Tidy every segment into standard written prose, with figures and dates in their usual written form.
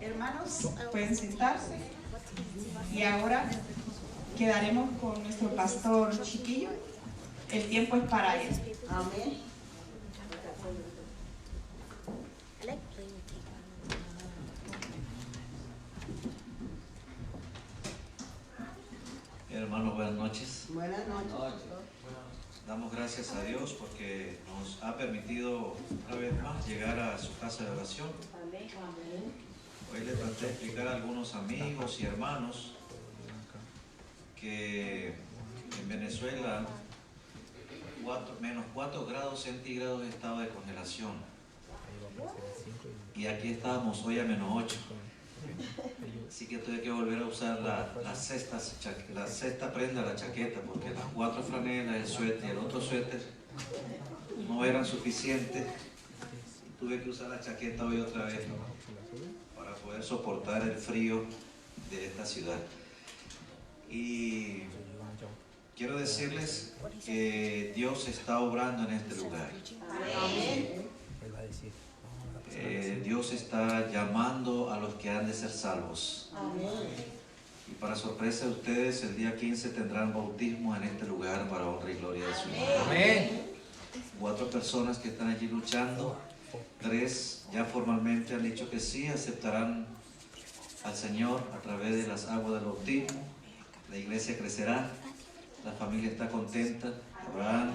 Hermanos, pueden sentarse. Y ahora quedaremos con nuestro pastor Chiquillo. El tiempo es para él. Amén. Hermanos, buenas noches. Buenas noches. Damos gracias a Dios porque nos ha permitido una vez más llegar a su casa de oración. Hoy le traté de explicar a algunos amigos y hermanos que en Venezuela menos 4 grados centígrados estado de congelación. Y aquí estábamos hoy a menos 8. Así que tuve que volver a usar la sexta prenda de la chaqueta, porque las 4 franelas, el suéter y el otro suéter no eran suficientes. Y tuve que usar la chaqueta hoy otra vez para poder soportar el frío de esta ciudad. Y quiero decirles que Dios está obrando en este lugar. Dios está llamando a los que han de ser salvos. Y para sorpresa de ustedes, el día 15 tendrán bautismo en este lugar para honra y gloria de su nombre. 4 personas que están allí luchando, 3 ya formalmente han dicho que sí, aceptarán al Señor a través de las aguas del bautismo. La iglesia crecerá, la familia está contenta. Abraham,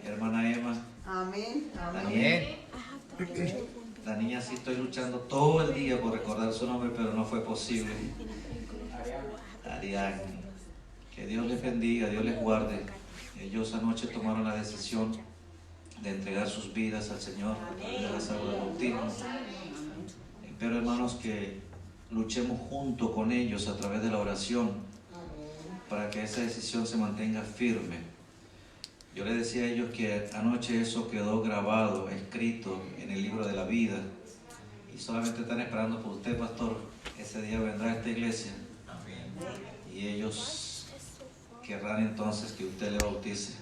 hermana Emma, Amén. Daniel. La niña sí estoy luchando todo el día por recordar su nombre, pero no fue posible. Ariane. Que Dios les bendiga, Dios les guarde. Ellos anoche tomaron la decisión de entregar sus vidas al Señor a través de las aguas del bautismo. Espero, hermanos, que luchemos junto con ellos a través de la oración para que esa decisión se mantenga firme. Yo les decía a ellos que anoche eso quedó grabado, escrito en el libro de la vida, y solamente están esperando por usted, pastor. Ese día vendrá a esta iglesia y ellos querrán entonces que usted le bautice.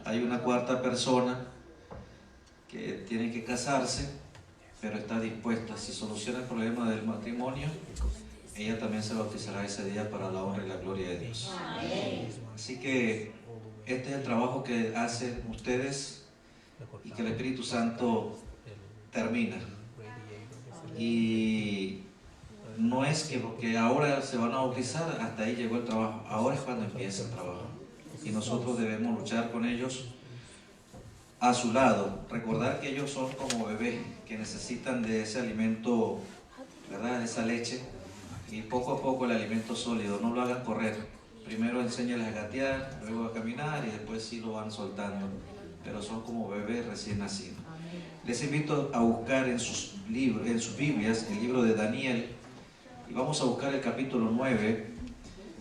Hay una 4ª persona que tiene que casarse, pero está dispuesta. Si soluciona el problema del matrimonio, ella también se bautizará ese día para la honra y la gloria de Dios. Así que este es el trabajo que hacen ustedes y que el Espíritu Santo termina. Y no es que porque ahora se van a bautizar, hasta ahí llegó el trabajo. Ahora es cuando empieza el trabajo. Y nosotros debemos luchar con ellos a su lado. Recordar que ellos son como bebés que necesitan de ese alimento, ¿verdad? De esa leche. Y poco a poco el alimento sólido. No lo hagan correr. Primero enséñales a gatear, luego a caminar y después sí lo van soltando. Pero son como bebés recién nacidos. Les invito a buscar en sus libros, en sus Biblias, el libro de Daniel. Y vamos a buscar el capítulo 9.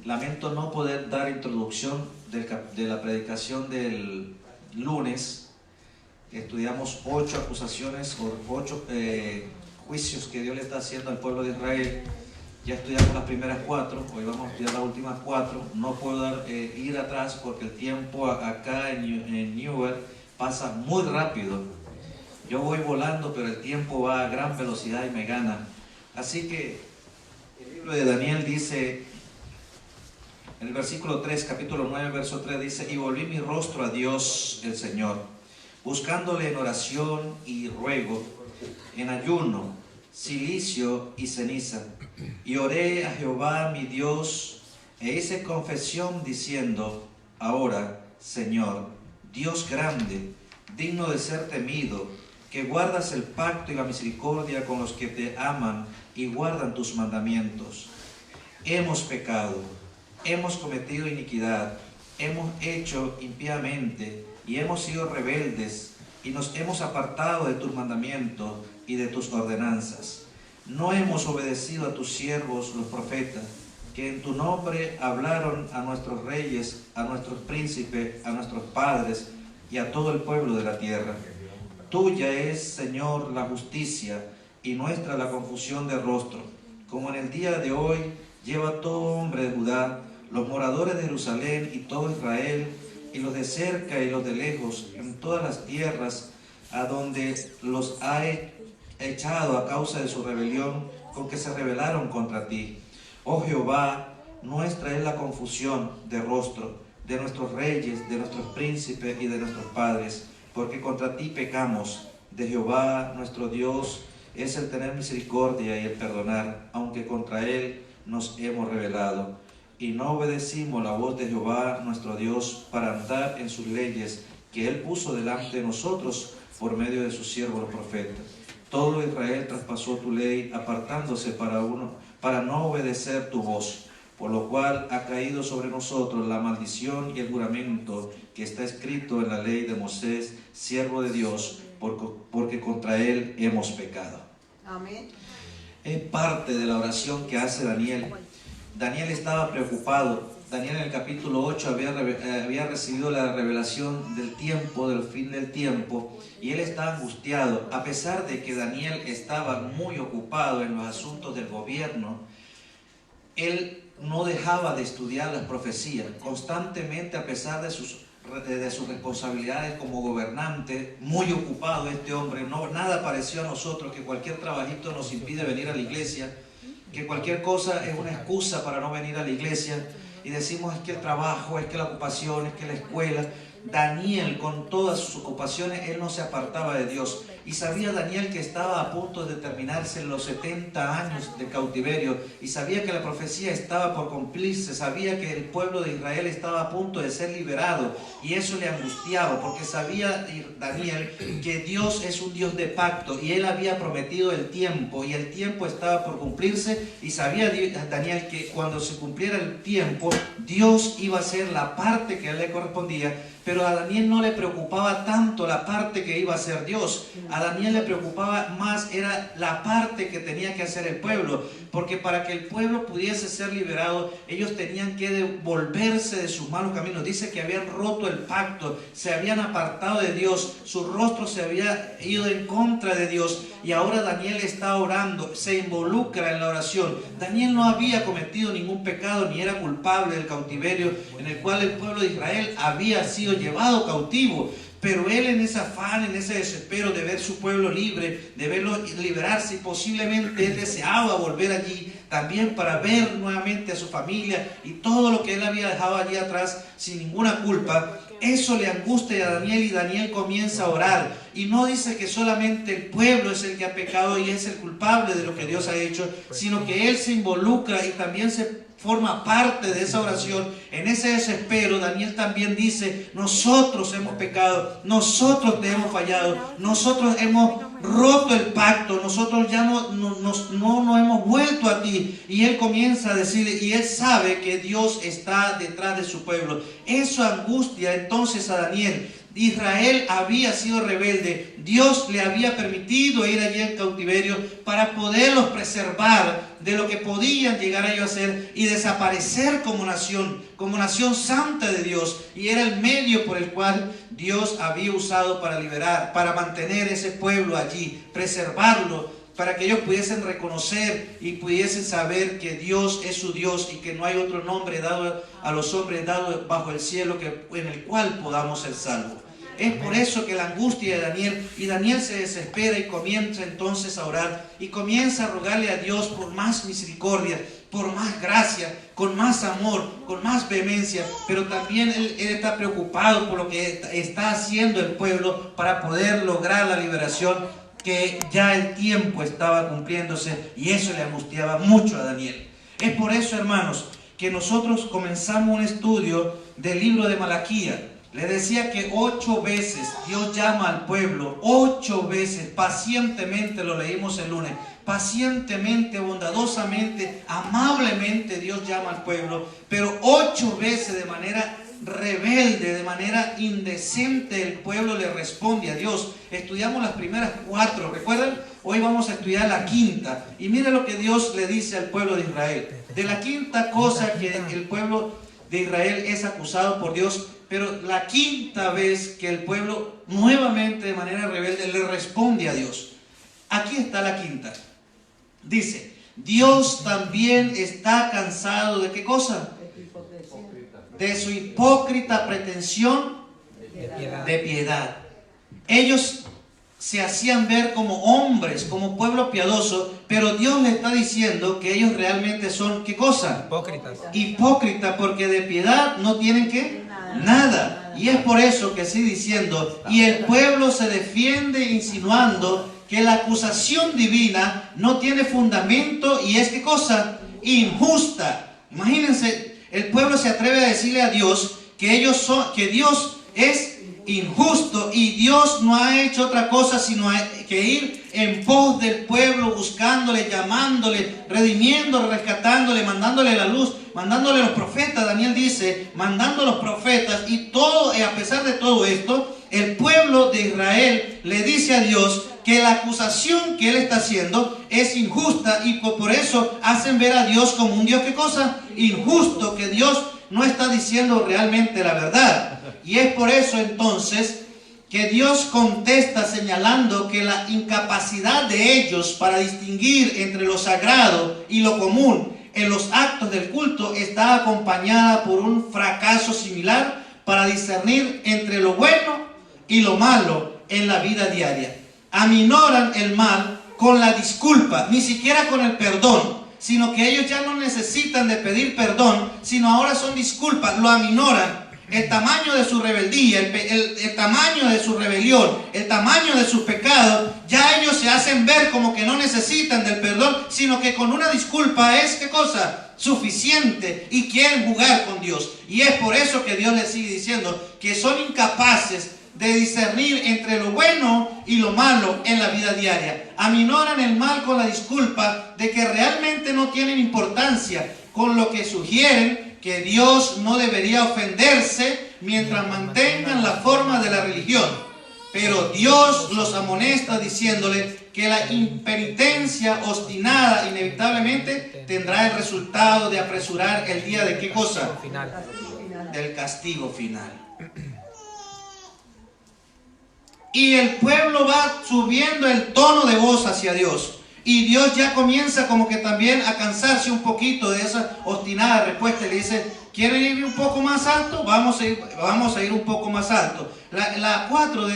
Lamento no poder dar introducción de la predicación del lunes. Estudiamos 8 acusaciones o 8 juicios que Dios le está haciendo al pueblo de Israel. Ya estudiamos las primeras 4, hoy vamos a estudiar las últimas 4. No puedo ir atrás porque el tiempo acá en Newark pasa muy rápido. Yo voy volando, pero el tiempo va a gran velocidad y me gana. Así que el libro de Daniel dice, en el versículo 3, capítulo 9, verso 3, dice: y volví mi rostro a Dios el Señor, buscándole en oración y ruego, en ayuno, cilicio y ceniza. Y oré a Jehová mi Dios, e hice confesión diciendo: ahora, Señor, Dios grande, digno de ser temido, que guardas el pacto y la misericordia con los que te aman y guardan tus mandamientos. Hemos pecado, hemos cometido iniquidad, hemos hecho impíamente y hemos sido rebeldes y nos hemos apartado de tus mandamientos y de tus ordenanzas. No hemos obedecido a tus siervos los profetas, que en tu nombre hablaron a nuestros reyes, a nuestros príncipes, a nuestros padres y a todo el pueblo de la tierra. Tuya es, Señor, la justicia y nuestra la confusión de rostro. Como en el día de hoy lleva todo hombre de Judá, los moradores de Jerusalén y todo Israel, y los de cerca y los de lejos, en todas las tierras a donde los ha echado a causa de su rebelión, con que se rebelaron contra ti. Oh Jehová, nuestra es la confusión de rostro, de nuestros reyes, de nuestros príncipes y de nuestros padres, porque contra ti pecamos. De Jehová, nuestro Dios, es el tener misericordia y el perdonar, aunque contra él nos hemos rebelado. Y no obedecimos la voz de Jehová, nuestro Dios, para andar en sus leyes, que él puso delante de nosotros por medio de sus siervos los profetas. Todo Israel traspasó tu ley, apartándose para no obedecer tu voz, por lo cual ha caído sobre nosotros la maldición y el juramento que está escrito en la ley de Moisés, siervo de Dios, porque contra él hemos pecado. Amén. Es parte de la oración que hace Daniel. Daniel estaba preocupado. Daniel en el capítulo 8 había recibido la revelación del tiempo, del fin del tiempo, y él estaba angustiado. A pesar de que Daniel estaba muy ocupado en los asuntos del gobierno, él no dejaba de estudiar las profecías. Constantemente, a pesar de sus responsabilidades como gobernante, muy ocupado este hombre. Nada pareció a nosotros que cualquier trabajito nos impide venir a la iglesia, que cualquier cosa es una excusa para no venir a la iglesia, y decimos es que el trabajo, es que la ocupación, es que la escuela. Daniel, con todas sus ocupaciones, él no se apartaba de Dios. Y sabía Daniel que estaba a punto de terminarse los 70 años de cautiverio, y sabía que la profecía estaba por cumplirse, sabía que el pueblo de Israel estaba a punto de ser liberado, y eso le angustiaba, porque sabía Daniel que Dios es un Dios de pacto, y él había prometido el tiempo, y el tiempo estaba por cumplirse, y sabía Daniel que cuando se cumpliera el tiempo, Dios iba a hacer la parte que a él le correspondía. Pero a Daniel no le preocupaba tanto la parte que iba a hacer Dios. A Daniel le preocupaba más era la parte que tenía que hacer el pueblo. Porque para que el pueblo pudiese ser liberado, ellos tenían que devolverse de sus malos caminos. Dice que habían roto el pacto, se habían apartado de Dios, su rostro se había ido en contra de Dios. Y ahora Daniel está orando, se involucra en la oración. Daniel no había cometido ningún pecado, ni era culpable del cautiverio en el cual el pueblo de Israel había sido llevado cautivo. Pero él, en ese afán, en ese desespero de ver su pueblo libre, de verlo liberarse, y posiblemente él deseaba volver allí también para ver nuevamente a su familia y todo lo que él había dejado allí atrás sin ninguna culpa. Eso le angustia a Daniel, y Daniel comienza a orar. Y no dice que solamente el pueblo es el que ha pecado y es el culpable de lo que Dios ha hecho, sino que él se involucra y también se forma parte de esa oración. En ese desespero, Daniel también dice: nosotros hemos pecado, nosotros te hemos fallado, nosotros hemos roto el pacto, nosotros ya no hemos vuelto a ti. Y él comienza a decir, y él sabe que Dios está detrás de su pueblo. Eso angustia entonces a Daniel. Israel había sido rebelde, Dios le había permitido ir allí en cautiverio para poderlos preservar de lo que podían llegar a ellos a ser y desaparecer como nación santa de Dios. Y era el medio por el cual Dios había usado para liberar, para mantener ese pueblo allí, preservarlo, para que ellos pudiesen reconocer y pudiesen saber que Dios es su Dios y que no hay otro nombre dado a los hombres dado bajo el cielo en el cual podamos ser salvos. Es por eso que la angustia de Daniel, y Daniel se desespera y comienza entonces a orar y comienza a rogarle a Dios por más misericordia, por más gracia, con más amor, con más vehemencia. Pero también él está preocupado por lo que está haciendo el pueblo para poder lograr la liberación, que ya el tiempo estaba cumpliéndose, y eso le angustiaba mucho a Daniel. Es por eso, hermanos, que nosotros comenzamos un estudio del libro de Malaquías. Le decía que 8 veces Dios llama al pueblo, 8 veces, pacientemente, lo leímos el lunes, pacientemente, bondadosamente, amablemente Dios llama al pueblo, pero 8 veces de manera rebelde, de manera indecente, el pueblo le responde a Dios. Estudiamos las primeras 4, ¿recuerdan? Hoy vamos a estudiar la quinta, y mira lo que Dios le dice al pueblo de Israel. De la quinta cosa que el pueblo de Israel es acusado por Dios, pero la quinta vez que el pueblo nuevamente de manera rebelde le responde a Dios. Aquí está la quinta. Dice, Dios también está cansado ¿de qué cosa? De su hipócrita pretensión de piedad. Ellos se hacían ver como hombres, como pueblo piadoso, pero Dios le está diciendo que ellos realmente son ¿qué cosa? Hipócritas. Hipócritas, porque de piedad no tienen ¿qué? Nada. Y es por eso que sigue diciendo, y el pueblo se defiende insinuando que la acusación divina no tiene fundamento y es ¿qué cosa? Injusta. Imagínense, el pueblo se atreve a decirle a Dios que Dios es injusto y Dios no ha hecho otra cosa sino que ir en pos del pueblo, buscándole, llamándole, redimiéndole, rescatándole, mandándole la luz, mandándole los profetas. Daniel dice, mandando los profetas, y todo, a pesar de todo esto, el pueblo de Israel le dice a Dios que la acusación que él está haciendo es injusta, y por eso hacen ver a Dios como un Dios ¿qué cosa? Injusto, que Dios no está diciendo realmente la verdad. Y es por eso entonces que Dios contesta señalando que la incapacidad de ellos para distinguir entre lo sagrado y lo común en los actos del culto está acompañada por un fracaso similar para discernir entre lo bueno y lo malo en la vida diaria. Aminoran el mal con la disculpa, ni siquiera con el perdón, sino que ellos ya no necesitan de pedir perdón, sino ahora son disculpas, lo aminoran. El tamaño de su rebeldía, el tamaño de su rebelión, el tamaño de sus pecados, ya ellos se hacen ver como que no necesitan del perdón, sino que con una disculpa es ¿qué cosa? Suficiente, y quieren jugar con Dios. Y es por eso que Dios les sigue diciendo que son incapaces de discernir entre lo bueno y lo malo en la vida diaria. Aminoran el mal con la disculpa de que realmente no tienen importancia, con lo que sugieren que Dios no debería ofenderse mientras mantengan la forma de la religión. Pero Dios los amonesta diciéndole que la impenitencia obstinada inevitablemente tendrá el resultado de apresurar el día de ¿qué cosa? Del castigo final. Y el pueblo va subiendo el tono de voz hacia Dios. Y Dios ya comienza como que también a cansarse un poquito de esa obstinada respuesta. Y le dice, ¿quieren ir un poco más alto? Vamos a ir un poco más alto. La 4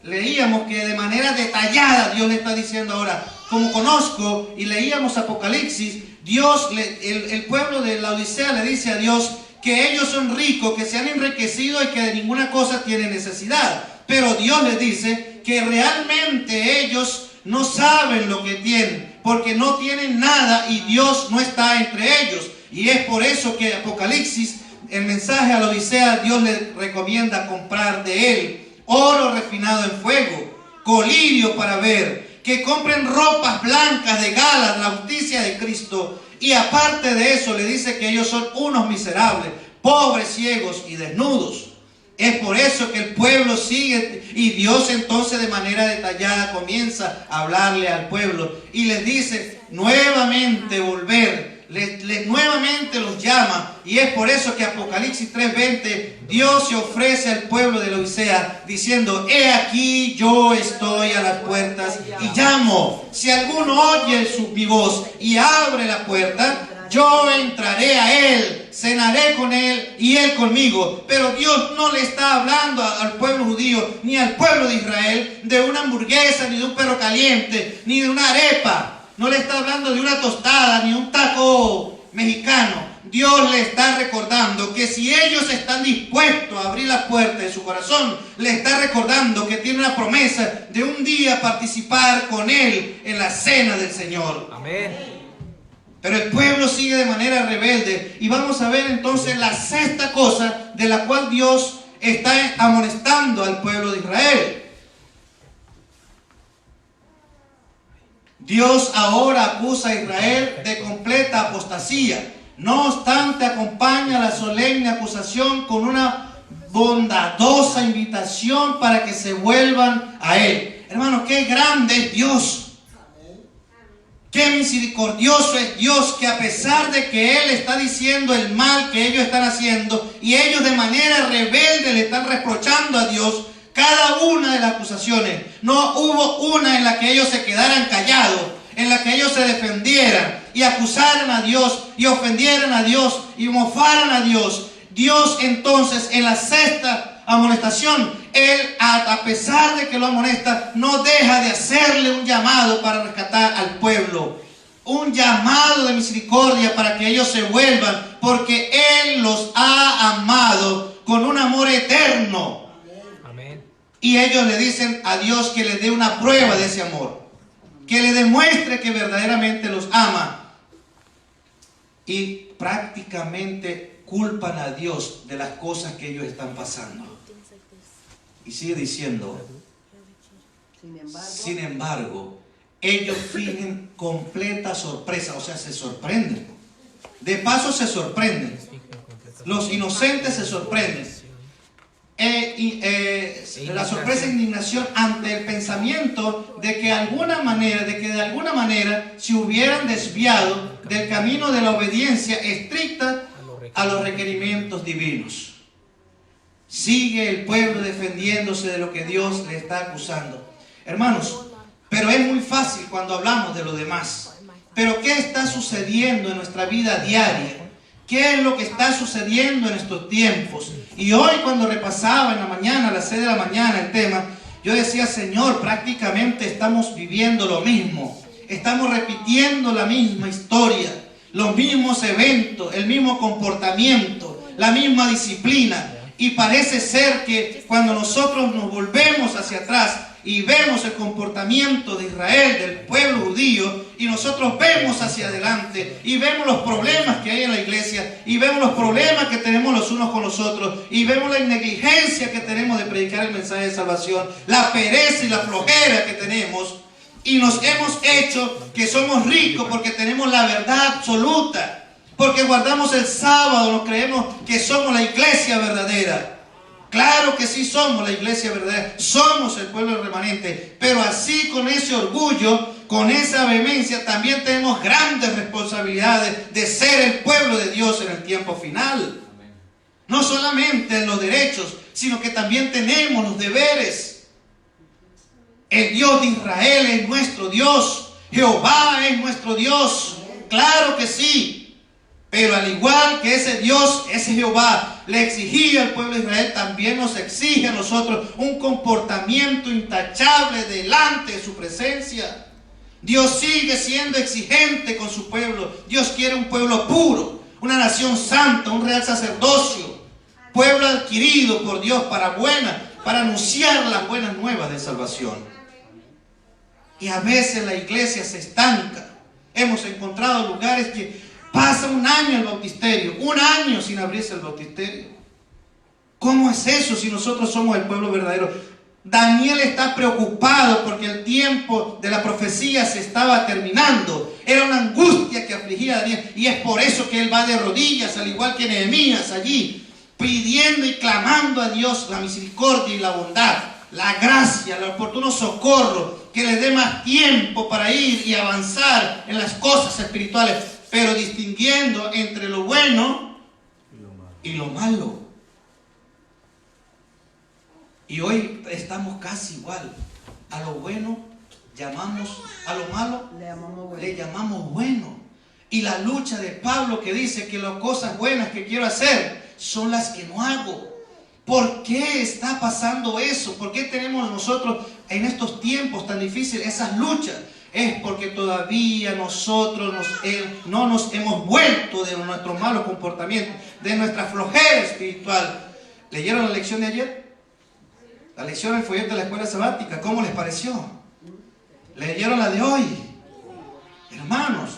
leíamos que de manera detallada Dios le está diciendo ahora, como conozco, y leíamos Apocalipsis, el pueblo de la Odisea le dice a Dios que ellos son ricos, que se han enriquecido y que de ninguna cosa tienen necesidad. Pero Dios les dice que realmente ellos no saben lo que tienen, porque no tienen nada y Dios no está entre ellos. Y es por eso que Apocalipsis, el mensaje a la Odisea, Dios le recomienda comprar de él oro refinado en fuego, colirio para ver, que compren ropas blancas de gala, la justicia de Cristo. Y aparte de eso le dice que ellos son unos miserables, pobres, ciegos y desnudos. Es por eso que el pueblo sigue, y Dios entonces de manera detallada comienza a hablarle al pueblo y les dice nuevamente volver, nuevamente los llama. Y es por eso que Apocalipsis 3:20 Dios se ofrece al pueblo de la Odisea diciendo, he aquí yo estoy a las puertas y llamo. Si alguno oye mi voz y abre la puerta, yo entraré a él, cenaré con él y él conmigo. Pero Dios no le está hablando al pueblo judío ni al pueblo de Israel de una hamburguesa, ni de un perro caliente, ni de una arepa. No le está hablando de una tostada, ni un taco mexicano. Dios le está recordando que si ellos están dispuestos a abrir la puerta de su corazón, le está recordando que tiene una promesa de un día participar con él en la cena del Señor. Amén. Pero el pueblo sigue de manera rebelde. Y vamos a ver entonces la sexta cosa de la cual Dios está amonestando al pueblo de Israel. Dios ahora acusa a Israel de completa apostasía. No obstante, acompaña la solemne acusación con una bondadosa invitación para que se vuelvan a Él. Hermano, qué grande es Dios. Qué misericordioso es Dios, que a pesar de que Él está diciendo el mal que ellos están haciendo y ellos de manera rebelde le están reprochando a Dios cada una de las acusaciones, no hubo una en la que ellos se quedaran callados, en la que ellos se defendieran y acusaran a Dios y ofendieran a Dios y mofaran a Dios. Dios entonces en la sexta amonestación, Él a pesar de que lo amonesta, no deja de hacerle un llamado para rescatar al pueblo. Un llamado de misericordia para que ellos se vuelvan, porque Él los ha amado con un amor eterno. Amén. Y ellos le dicen a Dios que les dé una prueba de ese amor, que le demuestre que verdaderamente los ama. Y prácticamente culpan a Dios de las cosas que ellos están pasando. Y sigue diciendo, sin embargo, ellos fingen completa sorpresa, o sea, se sorprenden. De paso se sorprenden. Los inocentes se sorprenden. La sorpresa e indignación ante el pensamiento de que de alguna manera se hubieran desviado del camino de la obediencia estricta a los requerimientos divinos. Sigue el pueblo defendiéndose de lo que Dios le está acusando. Hermanos, pero es muy fácil cuando hablamos de lo demás. Pero ¿qué está sucediendo en nuestra vida diaria? ¿Qué es lo que está sucediendo en estos tiempos? Y hoy cuando repasaba en la mañana, a las 6 de la mañana el tema, yo decía, Señor, prácticamente estamos viviendo lo mismo. Estamos repitiendo la misma historia, los mismos eventos, el mismo comportamiento, la misma disciplina. Y parece ser que cuando nosotros nos volvemos hacia atrás y vemos el comportamiento de Israel, del pueblo judío, y nosotros vemos hacia adelante y vemos los problemas que hay en la iglesia y vemos los problemas que tenemos los unos con los otros y vemos la negligencia que tenemos de predicar el mensaje de salvación, la pereza y la flojera que tenemos, y nos hemos hecho que somos ricos porque tenemos la verdad absoluta, porque guardamos el sábado, nos creemos que somos la iglesia verdadera. Claro que sí somos la iglesia verdadera, somos el pueblo remanente, pero así con ese orgullo, con esa vehemencia, también tenemos grandes responsabilidades de ser el pueblo de Dios en el tiempo final. No solamente en los derechos, sino que también tenemos los deberes. El Dios de Israel es nuestro Dios, Jehová es nuestro Dios, claro que sí. Pero al igual que ese Dios, ese Jehová, le exigía al pueblo de Israel, también nos exige a nosotros un comportamiento intachable delante de su presencia. Dios sigue siendo exigente con su pueblo. Dios quiere un pueblo puro, una nación santa, un real sacerdocio, pueblo adquirido por Dios para anunciar las buenas nuevas de salvación. Y a veces la iglesia se estanca. Hemos encontrado lugares que pasa un año el bautisterio, un año sin abrirse el bautisterio. ¿Cómo es eso si nosotros somos el pueblo verdadero? Daniel está preocupado porque el tiempo de la profecía se estaba terminando. Era una angustia que afligía a Daniel, y es por eso que él va de rodillas, al igual que Nehemías allí, pidiendo y clamando a Dios la misericordia y la bondad, la gracia, el oportuno socorro, que le dé más tiempo para ir y avanzar en las cosas espirituales, pero distinguiendo entre lo bueno y lo malo. Y hoy estamos casi igual. A lo bueno llamamos, a lo malo le llamamos bueno. Y la lucha de Pablo, que dice que las cosas buenas que quiero hacer son las que no hago. ¿Por qué está pasando eso? ¿Por qué tenemos nosotros en estos tiempos tan difíciles esas luchas? Es porque todavía nosotros no nos hemos vuelto de nuestros malos comportamientos, de nuestra flojera espiritual. ¿Leyeron la lección de ayer? La lección del folleto de la escuela sabática, ¿cómo les pareció? ¿Leyeron la de hoy? Hermanos,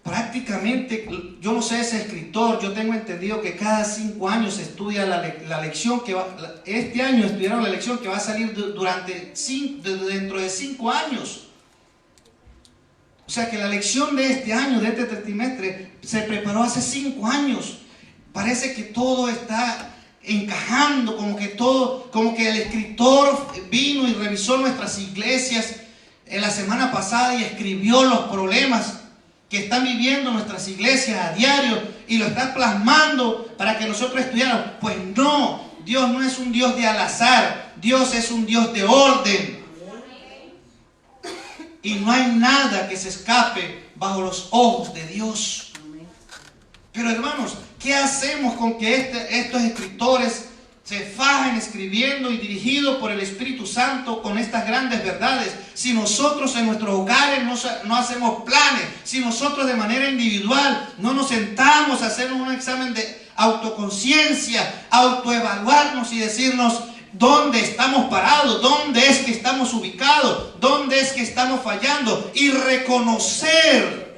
prácticamente, yo no sé ese escritor, yo tengo entendido que cada 5 años se estudia la lección que va, este año estudiaron la lección que va a salir dentro de 5 años. O sea que la lección de este año, de este trimestre, se preparó hace 5 años. Parece que todo está encajando, como que el escritor vino y revisó nuestras iglesias en la semana pasada y escribió los problemas que están viviendo nuestras iglesias a diario y lo está plasmando para que nosotros estudiáramos. Pues no, Dios no es un Dios de al azar, Dios es un Dios de orden. Y no hay nada que se escape bajo los ojos de Dios. Pero hermanos, ¿qué hacemos con que estos escritores se fajen escribiendo y dirigidos por el Espíritu Santo con estas grandes verdades? Si nosotros en nuestros hogares no hacemos planes, si nosotros de manera individual no nos sentamos a hacer un examen de autoconciencia, autoevaluarnos y decirnos dónde estamos parados, dónde es que estamos ubicados, dónde es que estamos fallando y reconocer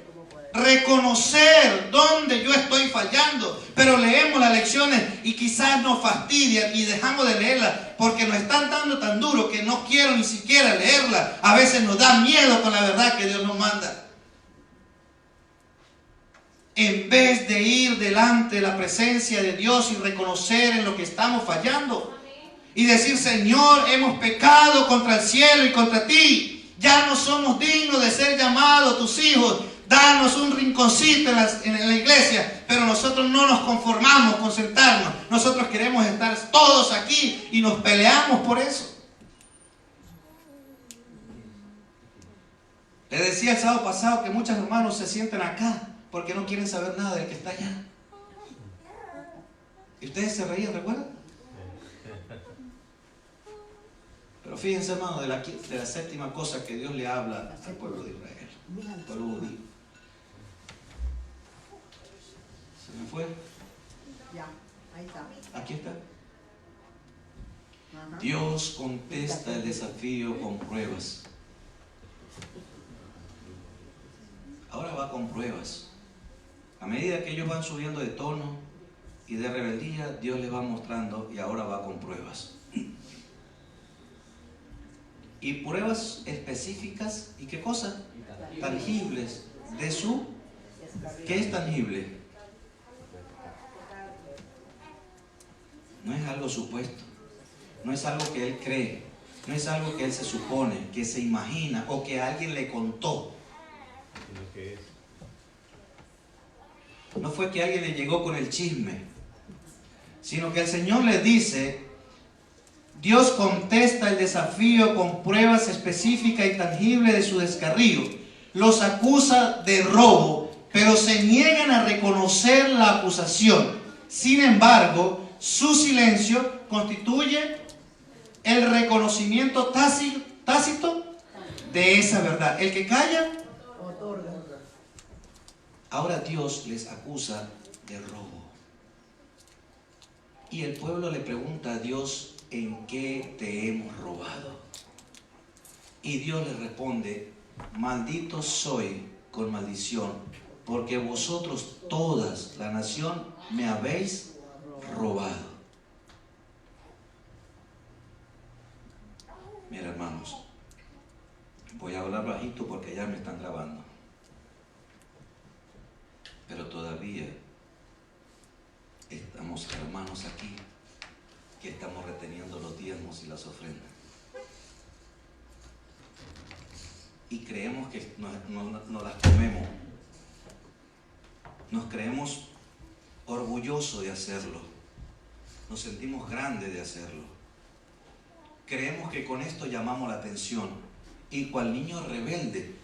dónde yo estoy fallando. Pero leemos las lecciones y quizás nos fastidian y dejamos de leerlas porque nos están dando tan duro que no quiero ni siquiera leerla. A veces nos da miedo con la verdad que Dios nos manda. En vez de ir delante de la presencia de Dios y reconocer en lo que estamos fallando y decir: Señor, hemos pecado contra el cielo y contra ti, ya no somos dignos de ser llamados tus hijos. Danos un rinconcito en la iglesia, pero nosotros no nos conformamos con sentarnos. Nosotros queremos estar todos aquí y nos peleamos por eso. Le decía el sábado pasado que muchos hermanos se sientan acá porque no quieren saber nada del que está allá. Y ustedes se reían, ¿recuerdan? Pero fíjense, hermano, de la séptima cosa que Dios le habla al pueblo de Israel, al pueblo judío. ¿Se me fue? Ya, ahí está. Aquí está. Ajá. Dios contesta el desafío con pruebas. Ahora va con pruebas. A medida que ellos van subiendo de tono y de rebeldía, Dios les va mostrando y ahora va con pruebas. Y pruebas específicas, ¿y qué cosa? Tangibles. De su... ¿Qué es tangible? No es algo supuesto, no es algo que él cree, no es algo que él se supone, que se imagina o que alguien le contó. No fue que alguien le llegó con el chisme, sino que el Señor les dice: Dios contesta el desafío con pruebas específicas y tangibles de su descarrío. Los acusa de robo, pero se niegan a reconocer la acusación. Sin embargo, su silencio constituye el reconocimiento tácito de esa verdad. El que calla, Otorga. ahora Dios les acusa de robo. Y el pueblo le pregunta a Dios: ¿en qué te hemos robado? Y Dios le responde: maldito soy con maldición, porque vosotros todas, la nación, me habéis robado. Mira, hermanos, voy a hablar bajito porque ya me están grabando, pero todavía estamos hermanos aquí que estamos reteniendo los diezmos y las ofrendas y creemos que nos las comemos. Nos creemos orgullosos de hacerlo. Nos sentimos grandes de hacerlo. Creemos que con esto llamamos la atención. Y cual niño rebelde,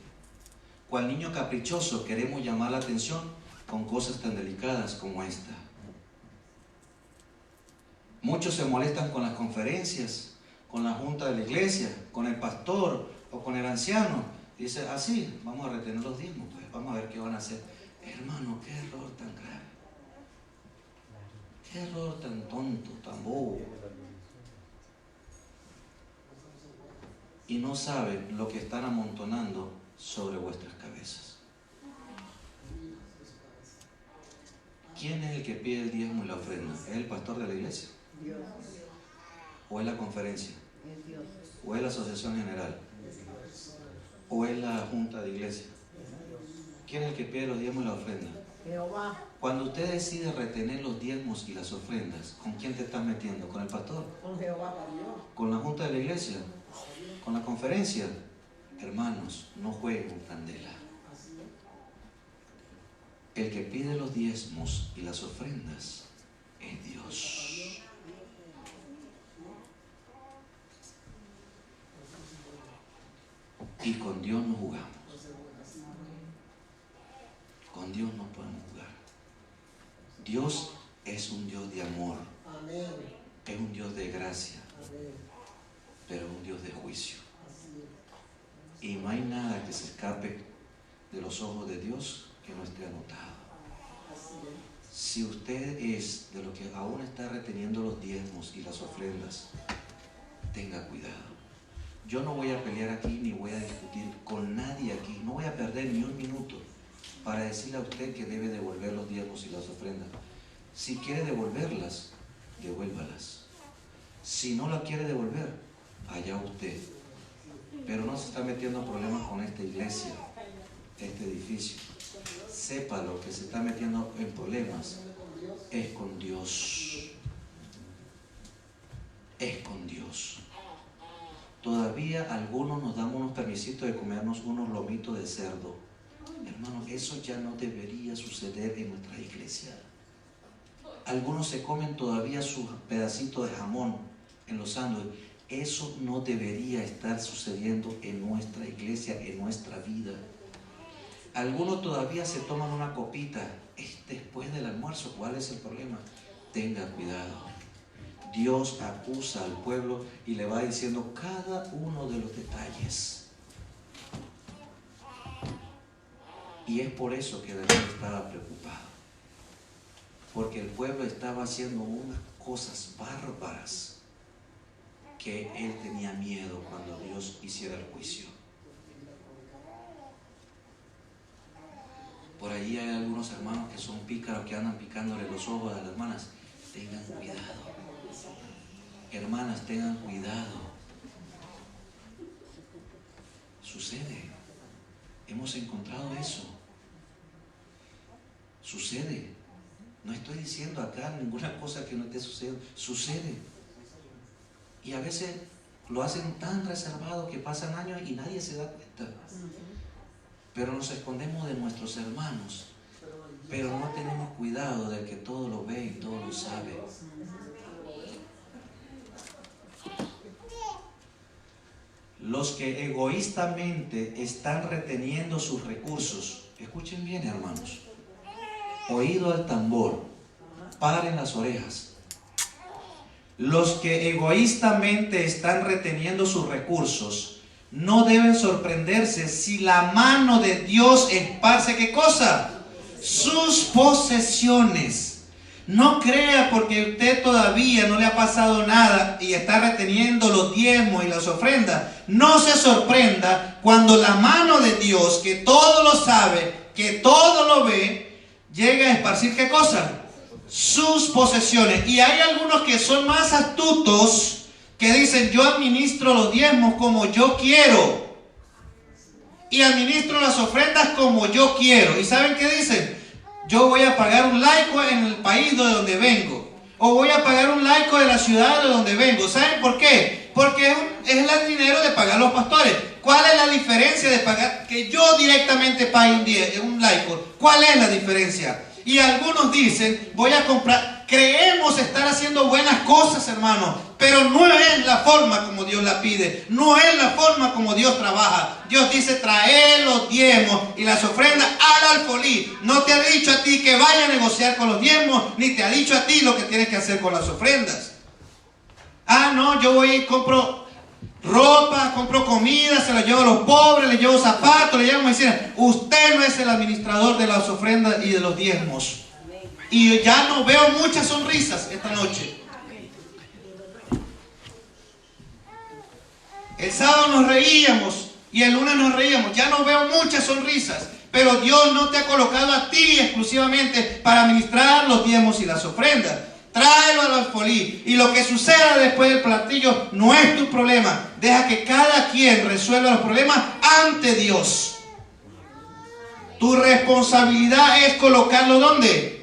cual niño caprichoso, queremos llamar la atención con cosas tan delicadas como esta. Muchos se molestan con las conferencias, con la junta de la iglesia, con el pastor o con el anciano. Dice: así, vamos a retener los diezmos, pues vamos a ver qué van a hacer. Hermano, qué error tan grave. Qué error tan tonto, tan bobo. Y no saben lo que están amontonando sobre vuestras cabezas. ¿Quién es el que pide el diezmo y la ofrenda? ¿Es el pastor de la iglesia? Dios. ¿O es la conferencia? Es Dios. ¿O es la asociación general? ¿O es la junta de iglesia? ¿Quién es el que pide los diezmos y la ofrenda? Jehová. Cuando usted decide retener los diezmos y las ofrendas, ¿con quién te estás metiendo? ¿Con el pastor? Con Jehová. ¿Con la junta de la iglesia? ¿Con la conferencia? Hermanos, no jueguen con candela. El que pide los diezmos y las ofrendas es Dios. Y con Dios no jugamos. Con Dios no podemos jugar. Dios es un Dios de amor. Es un Dios de gracia. Pero es un Dios de juicio. Y no hay nada que se escape de los ojos de Dios que no esté anotado. Si usted es de lo que aún está reteniendo los diezmos y las ofrendas, tenga cuidado. Yo no voy a pelear aquí ni voy a discutir con nadie aquí. No voy a perder ni un minuto para decirle a usted que debe devolver los diezmos y las ofrendas. Si quiere devolverlas, devuélvalas. Si no la quiere devolver, allá usted. Pero no se está metiendo en problemas con esta iglesia, este edificio. Sepa lo que se está metiendo en problemas es con Dios. Es con Dios. Todavía algunos nos damos unos permisitos de comernos unos lomitos de cerdo. Hermano, eso ya no debería suceder en nuestra iglesia. Algunos se comen todavía sus pedacitos de jamón en los sándwiches. Eso no debería estar sucediendo en nuestra iglesia, en nuestra vida. Algunos todavía se toman una copita después del almuerzo. ¿Cuál es el problema? Tenga cuidado. Dios acusa al pueblo y le va diciendo cada uno de los detalles. Y es por eso que David estaba preocupado. Porque el pueblo estaba haciendo unas cosas bárbaras que él tenía miedo cuando Dios hiciera el juicio. Por allí hay algunos hermanos que son pícaros, que andan picándole los ojos a las hermanas. Tengan cuidado. Hermanas, tengan cuidado. Sucede. Hemos encontrado eso. Sucede. No estoy diciendo acá ninguna cosa que no esté sucediendo. Sucede. Y a veces lo hacen tan reservado que pasan años y nadie se da cuenta. Pero nos escondemos de nuestros hermanos. Pero no tenemos cuidado del que todo lo ve y todo lo sabe. Los que egoístamente están reteniendo sus recursos, escuchen bien, hermanos, oído al tambor, paren las orejas. Los que egoístamente están reteniendo sus recursos no deben sorprenderse si la mano de Dios esparce, ¿qué cosa? Sus posesiones. No crea porque usted todavía no le ha pasado nada y está reteniendo los diezmos y las ofrendas. No se sorprenda cuando la mano de Dios, que todo lo sabe, que todo lo ve, llega a esparcir, ¿qué cosa? Sus posesiones. Y hay algunos que son más astutos, que dicen: yo administro los diezmos como yo quiero y administro las ofrendas como yo quiero. ¿Y saben qué dicen? Yo voy a pagar un laico en el país de donde vengo, o voy a pagar un laico de la ciudad de donde vengo. ¿Saben por qué? Porque es el dinero de pagar los pastores. ¿Cuál es la diferencia de pagar, que yo directamente pague un laico? ¿Cuál es la diferencia? Y algunos dicen: voy a comprar. Creemos estar haciendo buenas cosas, hermanos, pero no es la forma como Dios la pide. No es la forma como Dios trabaja. Dios dice: trae los diezmos y las ofrendas al alfolí. No te ha dicho a ti que vaya a negociar con los diezmos, ni te ha dicho a ti lo que tienes que hacer con las ofrendas. Ah, no, yo voy y compro ropa, compro comida, se la llevo a los pobres, le llevo zapatos, le llevo medicina. Usted no es el administrador de las ofrendas y de los diezmos. Y ya no veo muchas sonrisas esta noche. El sábado nos reíamos y el lunes nos reíamos. Ya no veo muchas sonrisas. Pero Dios no te ha colocado a ti exclusivamente para administrar los diezmos y las ofrendas. Tráelo al alfolí. Y lo que suceda después del platillo no es tu problema. Deja que cada quien resuelva los problemas ante Dios. Tu responsabilidad es colocarlo ¿dónde?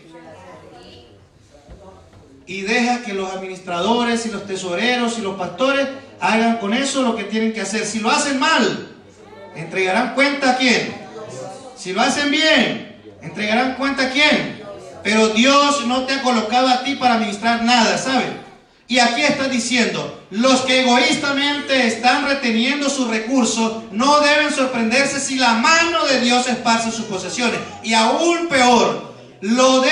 Y deja que los administradores y los tesoreros y los pastores hagan con eso lo que tienen que hacer. Si lo hacen mal, ¿Entregarán cuenta a quién? Si lo hacen bien, ¿entregarán cuenta a quién? Pero Dios no te ha colocado a ti para administrar nada, ¿saben? Y aquí está diciendo, los que egoístamente están reteniendo sus recursos no deben sorprenderse si la mano de Dios esparce sus posesiones. Y aún peor, lo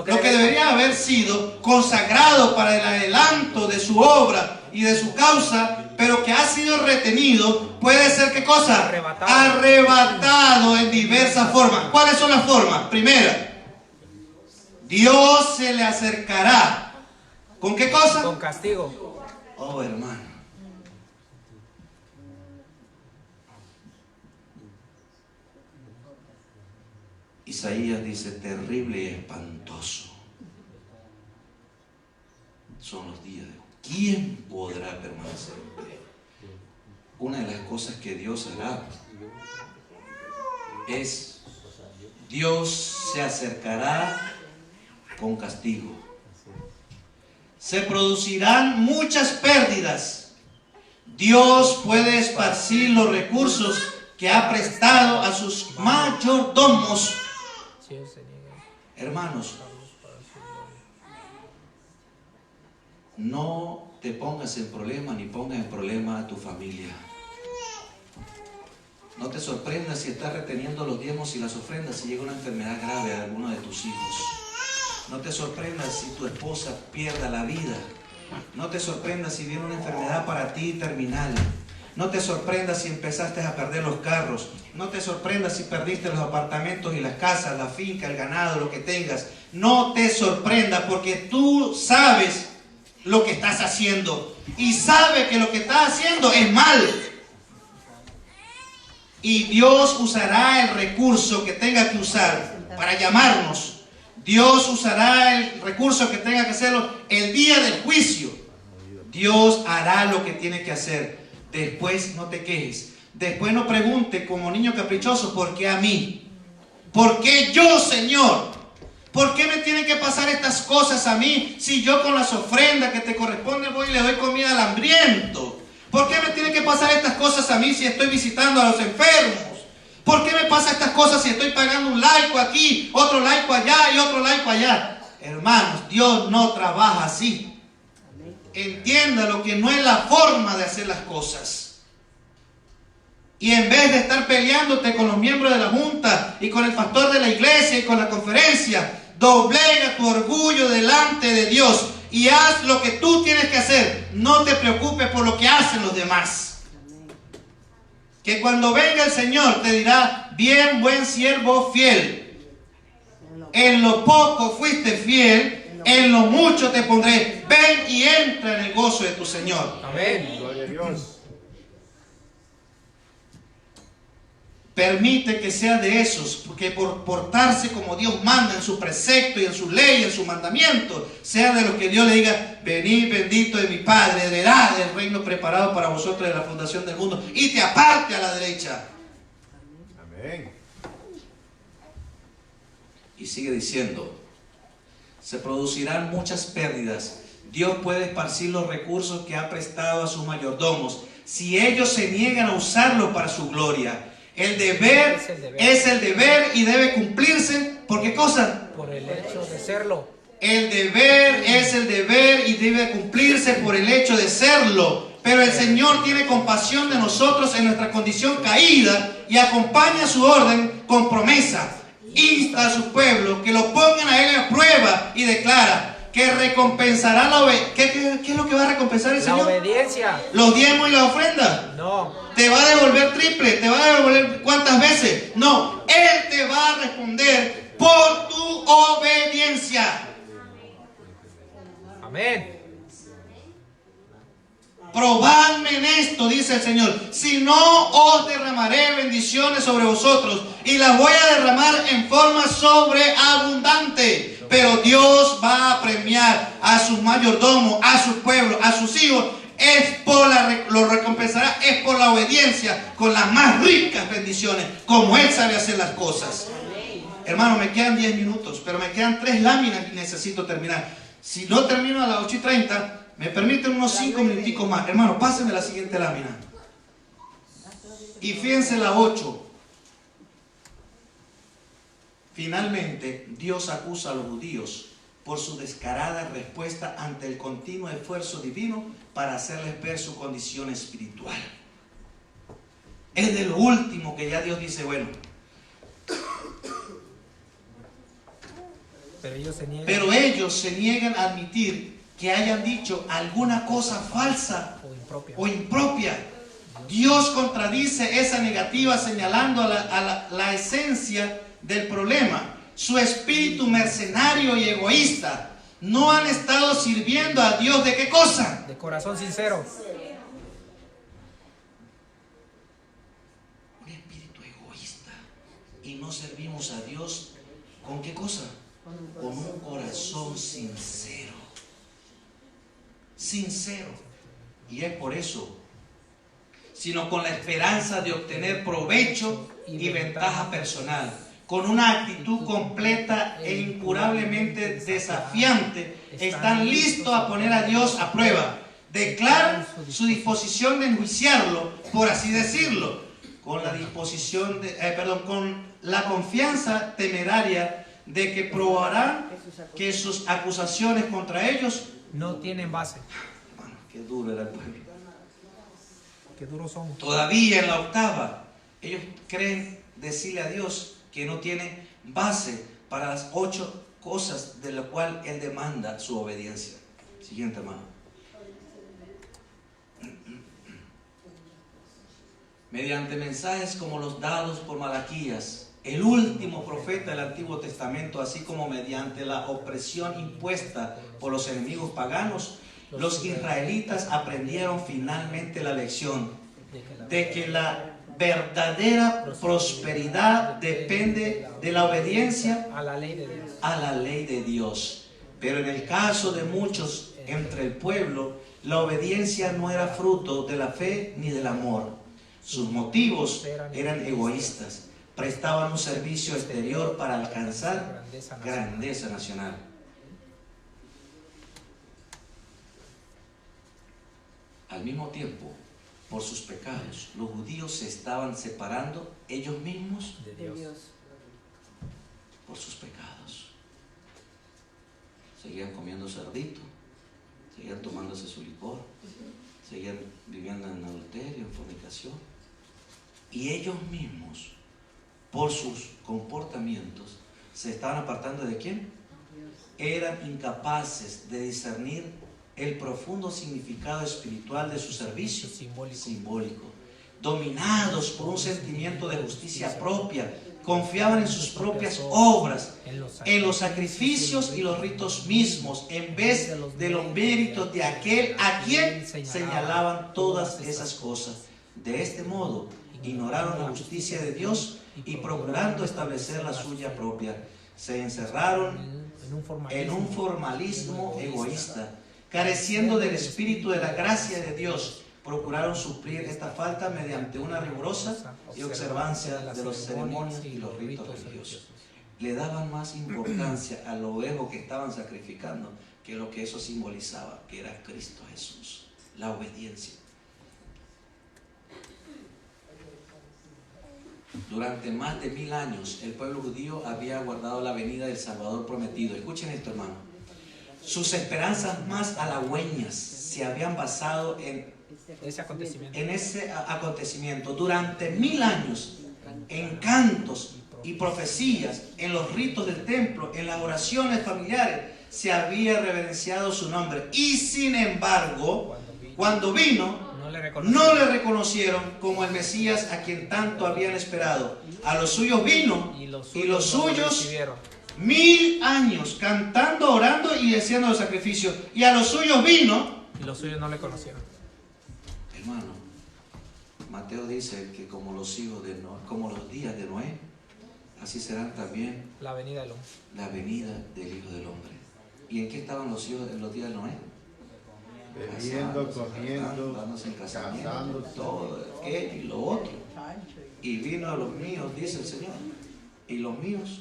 que debería haber sido consagrado para el adelanto de su obra y de su causa, pero que ha sido retenido, puede ser ¿qué cosa? Arrebatado en diversas formas. ¿Cuáles son las formas? Primera, Dios se le acercará. ¿Con qué cosa? Con castigo. Oh, hermano. Isaías dice, terrible y espantoso son los días de hoy. ¿Quién podrá permanecer en pie? Una de las cosas que Dios hará es, Dios se acercará con castigo. Se producirán muchas pérdidas. Dios puede esparcir los recursos que ha prestado a sus mayordomos. Hermanos, no te pongas en problema ni pongas en problema a tu familia. No te sorprendas si estás reteniendo los diezmos y las ofrendas si llega una enfermedad grave a alguno de tus hijos. No te sorprendas si tu esposa pierda la vida. No te sorprendas si viene una enfermedad para ti terminal. No te sorprendas si empezaste a perder los carros. No te sorprendas si perdiste los apartamentos y las casas, la finca, el ganado, lo que tengas. No te sorprendas porque tú sabes lo que estás haciendo. Y sabes que lo que estás haciendo es mal. Y Dios usará el recurso que tenga que usar para llamarnos. Dios usará el recurso que tenga que hacerlo el día del juicio. Dios hará lo que tiene que hacer. Después no te quejes. Después no pregunte como niño caprichoso, ¿por qué a mí? ¿Por qué yo, Señor? ¿Por qué me tienen que pasar estas cosas a mí si yo con las ofrendas que te corresponden voy y le doy comida al hambriento? ¿Por qué me tienen que pasar estas cosas a mí si estoy visitando a los enfermos? ¿Por qué me pasa estas cosas si estoy pagando un laico aquí, otro laico allá y otro laico allá? Hermanos, Dios no trabaja así. Entienda lo que no es la forma de hacer las cosas. Y en vez de estar peleándote con los miembros de la junta y con el pastor de la iglesia y con la conferencia, doblega tu orgullo delante de Dios y haz lo que tú tienes que hacer. No te preocupes por lo que hacen los demás. Que cuando venga el Señor te dirá, bien, buen siervo fiel. En lo poco fuiste fiel, en lo mucho te pondré. Ven y entra en el gozo de tu Señor. Amén. Gloria a Dios. Permite que sea de esos, porque por portarse como Dios manda en su precepto y en su ley, en su mandamiento, sea de los que Dios le diga, venid bendito de mi Padre, heredad del reino preparado para vosotros de la fundación del mundo, y te aparte a la derecha. Amén. Y sigue diciendo, se producirán muchas pérdidas. Dios puede esparcir los recursos que ha prestado a sus mayordomos, si ellos se niegan a usarlos para su gloria. El deber es el deber y debe cumplirse. ¿Por qué cosa? Por el hecho de serlo. El deber es el deber y debe cumplirse por el hecho de serlo. Pero el Señor tiene compasión de nosotros en nuestra condición caída y acompaña su orden con promesa. Insta a su pueblo que lo pongan a él a prueba y declara que recompensará la obediencia. ¿Qué es lo que va a recompensar el Señor? La obediencia. ¿Los diezmos y la ofrenda? No. ¿Te va a devolver triple? ¿Te va a devolver cuántas veces? No, Él te va a responder por tu obediencia. Amén. Probadme en esto, dice el Señor, si no os derramaré bendiciones sobre vosotros y las voy a derramar en forma sobreabundante. Pero Dios va a premiar a sus mayordomos, a su pueblo, a sus hijos. Lo recompensará es por la obediencia, con las más ricas bendiciones, como Él sabe hacer las cosas. Hermano, me quedan 10 minutos, pero me quedan 3 láminas y necesito terminar. Si no termino a las 8:30, Me permiten unos 5 minuticos más. Hermano, pásenme la siguiente lámina. Y fíjense la 8. Finalmente, Dios acusa a los judíos por su descarada respuesta ante el continuo esfuerzo divino para hacerles ver su condición espiritual. Es de lo último que ya Dios dice, bueno, pero ellos se niegan a admitir que hayan dicho alguna cosa falsa o impropia. Dios contradice esa negativa señalando a la esencia del problema. Su espíritu mercenario y egoísta. No han estado sirviendo a Dios, ¿de qué cosa? De corazón sincero. Un espíritu egoísta. Y no servimos a Dios, ¿con qué cosa? Con un corazón sincero. Sincero. Y es por eso, sino con la esperanza de obtener provecho y ventaja personal, con una actitud completa e incurablemente desafiante, están listos a poner a Dios a prueba. Declaran su disposición de enjuiciarlo, por así decirlo, con la confianza temeraria de que probarán que sus acusaciones contra ellos no tienen base. Hermano, qué duro era el pueblo. Qué duros son. Todavía en la 8, ellos creen decirle a Dios que no tiene base para las 8 cosas de las cuales Él demanda su obediencia. Siguiente, hermano. Mediante mensajes como los dados por Malaquías, el último profeta del Antiguo Testamento, así como mediante la opresión impuesta por los enemigos paganos, los israelitas aprendieron finalmente la lección de que la verdadera prosperidad depende de la obediencia A la ley de Dios. a la ley de Dios. Pero en el caso de muchos entre el pueblo, la obediencia no era fruto de la fe ni del amor. Sus motivos eran egoístas. Prestaban un servicio exterior para alcanzar grandeza nacional. Al mismo tiempo, por sus pecados, los judíos se estaban separando ellos mismos De Dios. por sus pecados. Seguían comiendo cerdito, seguían tomándose su licor, seguían viviendo en adulterio, en fornicación. Y ellos mismos, por sus comportamientos, se estaban apartando ¿de quién? Eran incapaces de discernir el profundo significado espiritual de su servicio simbólico. Dominados por un sentimiento de justicia propia, confiaban en sus propias obras, en los sacrificios y los ritos mismos, en vez de los méritos de aquel a quien señalaban todas esas cosas. De este modo, ignoraron la justicia de Dios y procurando establecer la suya propia, se encerraron en un formalismo egoísta. Careciendo del espíritu de la gracia de Dios, procuraron suplir esta falta mediante una rigurosa y observancia de los ceremonias y los ritos religiosos. Le daban más importancia a lo ego que estaban sacrificando que lo que eso simbolizaba, que era Cristo Jesús, la obediencia. Durante más de 1000 años, el pueblo judío había aguardado la venida del Salvador prometido. Escuchen esto, hermano. Sus esperanzas más halagüeñas se habían basado en Ese acontecimiento. Durante 1000 años, en cantos y profecías, en los ritos del templo, en las oraciones familiares, se había reverenciado su nombre. Y sin embargo, cuando vino, no le reconocieron como el Mesías a quien tanto habían esperado. A los suyos vino y los suyos 1000 años cantando, orando y deseando los sacrificios. Y a los suyos vino y los suyos no le conocieron. Hermano, Mateo dice que como los hijos de Noé, como los días de Noé, así serán también La venida del hombre. la venida del Hijo del Hombre. ¿Y en qué estaban los hijos en los días de Noé? Bebiendo, Casándose, comiendo, dándose en casamiento, casándose. todo aquello y lo otro. Y vino a los míos, dice el Señor, y los míos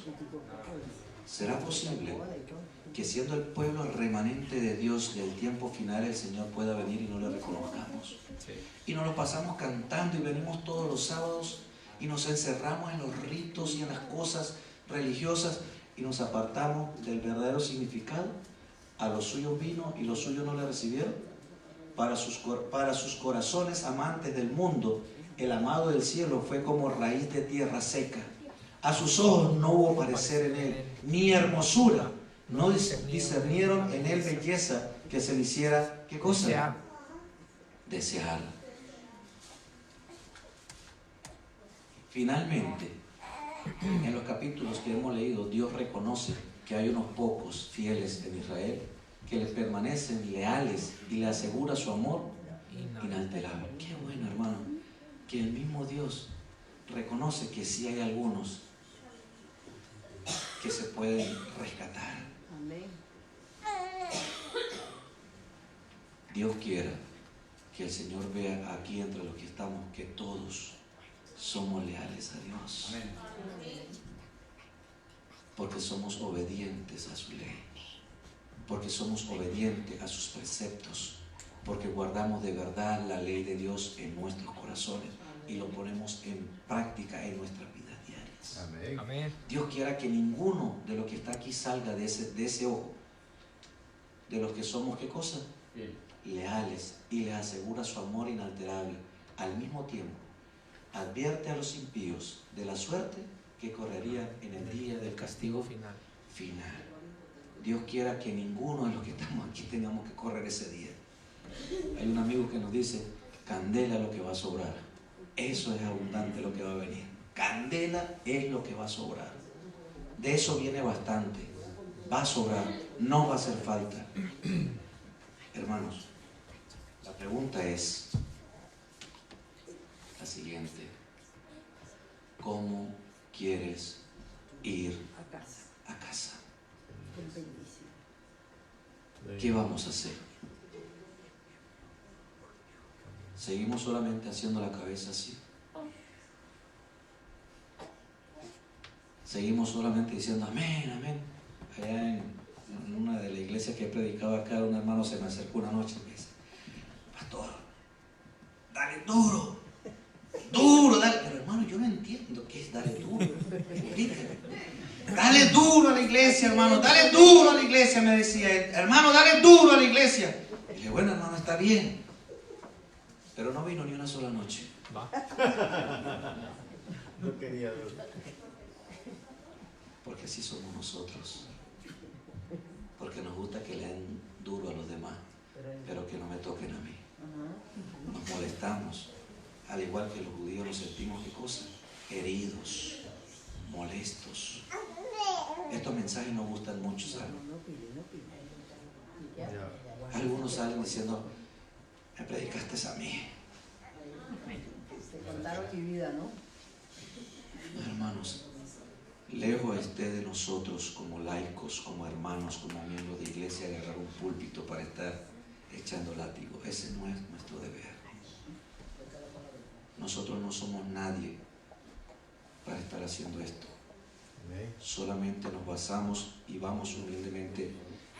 ¿Será posible que siendo el pueblo remanente de Dios del tiempo final el Señor pueda venir y no le reconozcamos? Y nos lo pasamos cantando y venimos todos los sábados y nos encerramos en los ritos y en las cosas religiosas y nos apartamos del verdadero significado. A los suyos vino y los suyos no le recibieron. Para sus corazones amantes del mundo, el amado del cielo fue como raíz de tierra seca. A sus ojos no hubo parecer en él, ni hermosura. No discernieron en él belleza que se le hiciera, ¿qué cosa? Desear. Finalmente, en los capítulos que hemos leído, Dios reconoce que hay unos pocos fieles en Israel que les permanecen leales y le asegura su amor inalterable. Qué bueno, hermano, que el mismo Dios reconoce que sí hay algunos que se pueden rescatar. Dios quiera que el Señor vea aquí entre los que estamos que todos somos leales a Dios, porque somos obedientes a su ley, porque somos obedientes a sus preceptos, porque guardamos de verdad la ley de Dios en nuestros corazones y lo ponemos en práctica en nuestras vidas diarias. Amén. Amén. Dios quiera que ninguno de los que está aquí salga de ese ojo, de los que somos, ¿qué cosa? Leales, y les asegura su amor inalterable. Al mismo tiempo, advierte a los impíos de la suerte que correrían en el día del castigo final. Dios quiera que ninguno de los que estamos aquí tengamos que correr ese día. Hay un amigo que nos dice, candela lo que va a sobrar. Eso es abundante lo que va a venir. Candela es lo que va a sobrar. De eso viene bastante. Va a sobrar, no va a hacer falta. Hermanos, la pregunta es la siguiente: ¿cómo quieres ir a casa? ¿Qué vamos a hacer? ¿Seguimos solamente haciendo la cabeza así? ¿Seguimos solamente diciendo amén, amén? Allá en una de las iglesias que he predicado acá, un hermano se me acercó una noche y me dice, pastor, dale duro, duro, dale. Pero hermano, yo no entiendo qué es dale duro. Explícame. Dale duro a la iglesia, hermano, dale duro a la iglesia, me decía él. Hermano, dale duro a la iglesia. Y le dije, bueno, hermano, está bien. Pero no vino ni una sola noche. No quería duro. Porque así somos nosotros. Porque nos gusta que le den duro a los demás, pero que no me toquen a mí. Nos molestamos. Al igual que los judíos nos sentimos, ¿qué cosa? Heridos, molestos. Estos mensajes nos gustan mucho, ¿saben? Algunos salen diciendo, me predicaste a mí. Te contaron mi vida, ¿no? Hermanos, lejos esté de nosotros como laicos, como hermanos, como miembros de iglesia, agarrar un púlpito para estar echando látigo. Ese no es nuestro deber. Nosotros no somos nadie para estar haciendo esto. Solamente nos basamos y vamos humildemente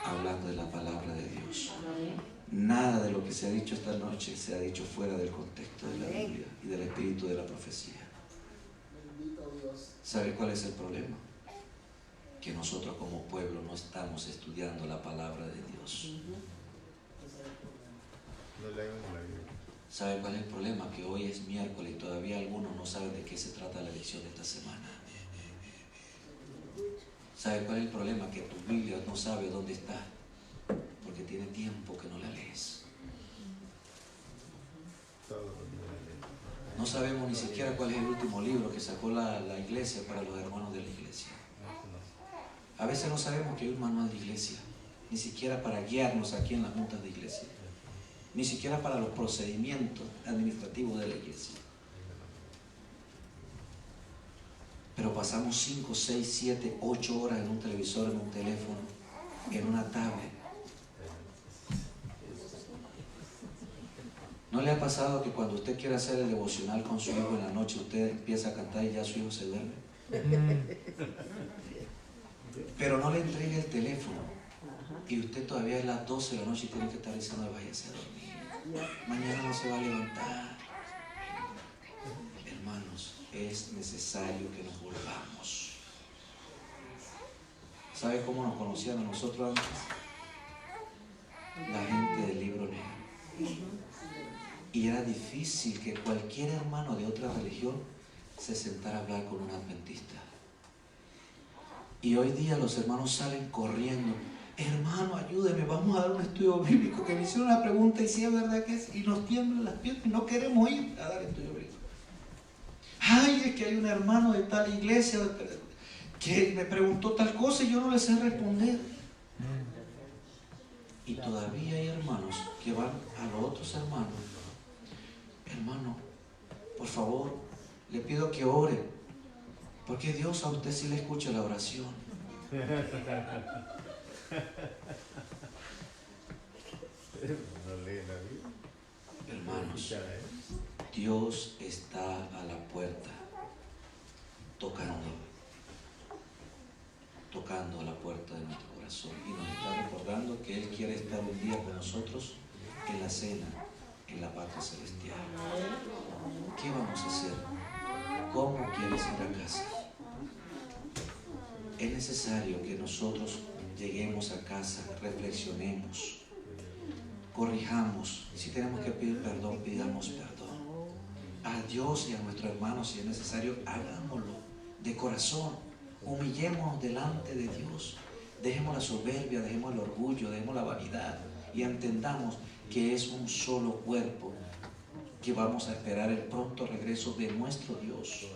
hablando de la palabra de Dios. Nada de lo que se ha dicho esta noche se ha dicho fuera del contexto de la Biblia y del espíritu de la profecía. ¿Sabe cuál es el problema? Que nosotros como pueblo no estamos estudiando la palabra de Dios. No leemos la Biblia. ¿Sabe cuál es el problema? Que hoy es miércoles y todavía algunos no saben de qué se trata la lección de esta semana. ¿Sabe cuál es el problema? Que tu Biblia no sabe dónde está, porque tiene tiempo que no la lees. Todos los días la leemos. No sabemos ni siquiera cuál es el último libro que sacó la iglesia para los hermanos de la iglesia. A veces no sabemos que hay un manual de iglesia, ni siquiera para guiarnos aquí en las juntas de iglesia, ni siquiera para los procedimientos administrativos de la iglesia. Pero pasamos 5, 6, 7, 8 horas en un televisor, en un teléfono, en una tablet. ¿No le ha pasado que cuando usted quiere hacer el devocional con su hijo en la noche, usted empieza a cantar y ya su hijo se duerme? pero no le entregue el teléfono. Y usted todavía es las 12 de la noche y tiene que estar diciendo, váyase a dormir. Mañana no se va a levantar. Hermanos, es necesario que nos volvamos. ¿Sabe cómo nos conocían a nosotros antes? La gente del libro negro. Y era difícil que cualquier hermano de otra religión se sentara a hablar con un adventista. Y hoy día los hermanos salen corriendo. Hermano, ayúdeme, vamos a dar un estudio bíblico, que me hicieron una pregunta y si es verdad que es, y nos tiemblan las piernas y no queremos ir a dar estudio bíblico. Ay, es que hay un hermano de tal iglesia que me preguntó tal cosa y yo no le sé responder. Y todavía hay hermanos que van a los otros hermanos. Hermano, por favor, le pido que ore, porque Dios a usted sí le escucha la oración. No lee la Biblia. Hermanos, Dios está a la puerta, tocando a la puerta de nuestro corazón, y nos está recordando que Él quiere estar un día con nosotros en la cena, en la patria celestial. ¿Qué vamos a hacer? ¿Cómo quieres ir a casa? Es necesario que nosotros lleguemos a casa, reflexionemos, corrijamos. Si tenemos que pedir perdón, pidamos perdón a Dios y a nuestro hermano. Si es necesario, hagámoslo de corazón. Humillémonos delante de Dios. Dejemos la soberbia, dejemos el orgullo, dejemos la vanidad y entendamos que es un solo cuerpo, que vamos a esperar el pronto regreso de nuestro Dios,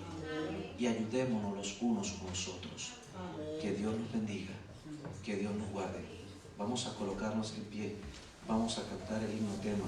y ayudémonos los unos con los otros. Que Dios nos bendiga, que Dios nos guarde. Vamos a colocarnos en pie, vamos a cantar el himno tema.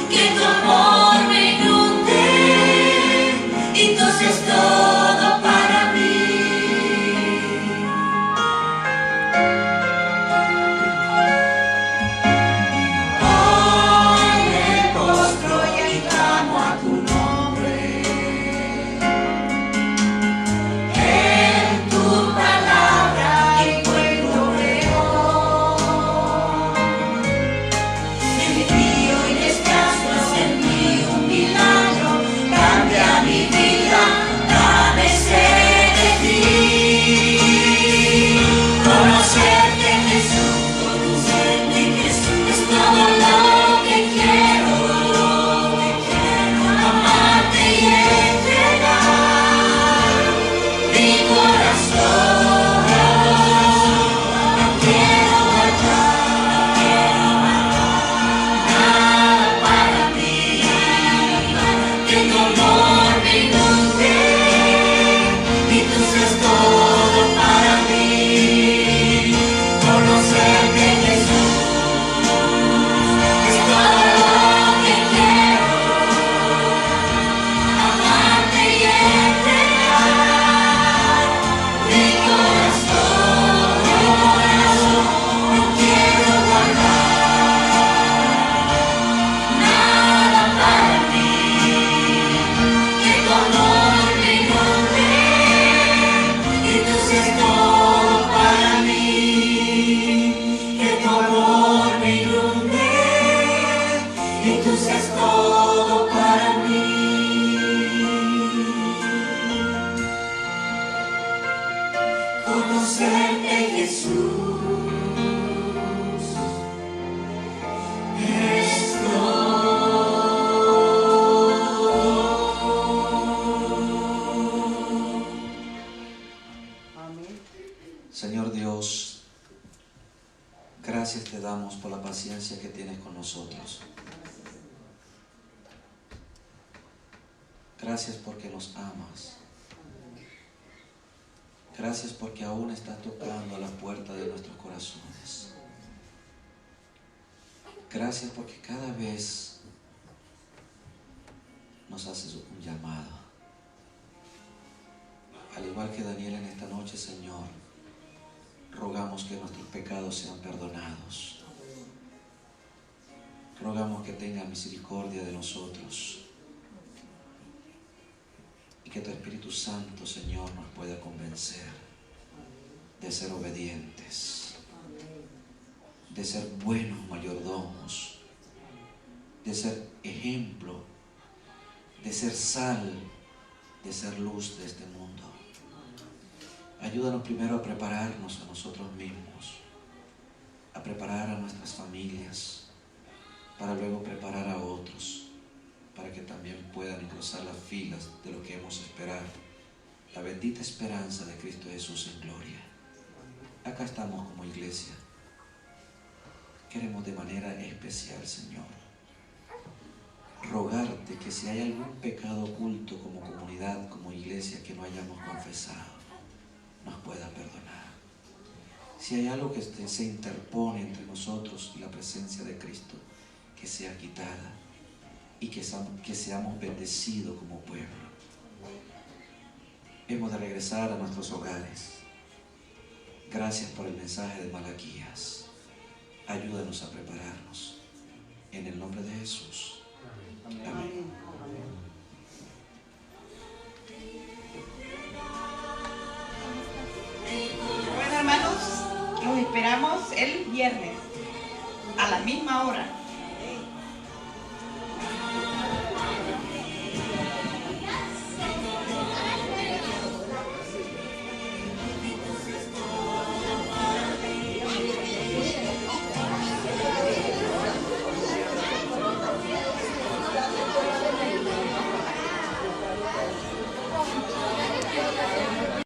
Que tu amor me inunde y tu Señor Dios, gracias te damos por la paciencia que tienes con nosotros. Gracias porque nos amas. Gracias porque aún estás tocando a la puerta de nuestros corazones. Gracias porque cada vez nos haces un llamado. Al igual que Daniel en esta noche, Señor, rogamos que nuestros pecados sean perdonados. Rogamos que tenga misericordia de nosotros. Y que tu Espíritu Santo, Señor, nos pueda convencer de ser obedientes, de ser buenos mayordomos, de ser ejemplo, de ser sal, de ser luz de este mundo. Ayúdanos primero a prepararnos a nosotros mismos, a preparar a nuestras familias, para luego preparar a otros, para que también puedan cruzar las filas de lo que hemos esperado, la bendita esperanza de Cristo Jesús en gloria. Acá estamos como iglesia. Queremos de manera especial, Señor, rogarte que si hay algún pecado oculto como comunidad, como iglesia, que no hayamos confesado, nos pueda perdonar. Si hay algo que se interpone entre nosotros y la presencia de Cristo, que sea quitada y que seamos bendecidos como pueblo. Hemos de regresar a nuestros hogares. Gracias por el mensaje de Malaquías. Ayúdanos a prepararnos. En el nombre de Jesús. Amén. Bueno, hermanos, los esperamos el viernes a la misma hora.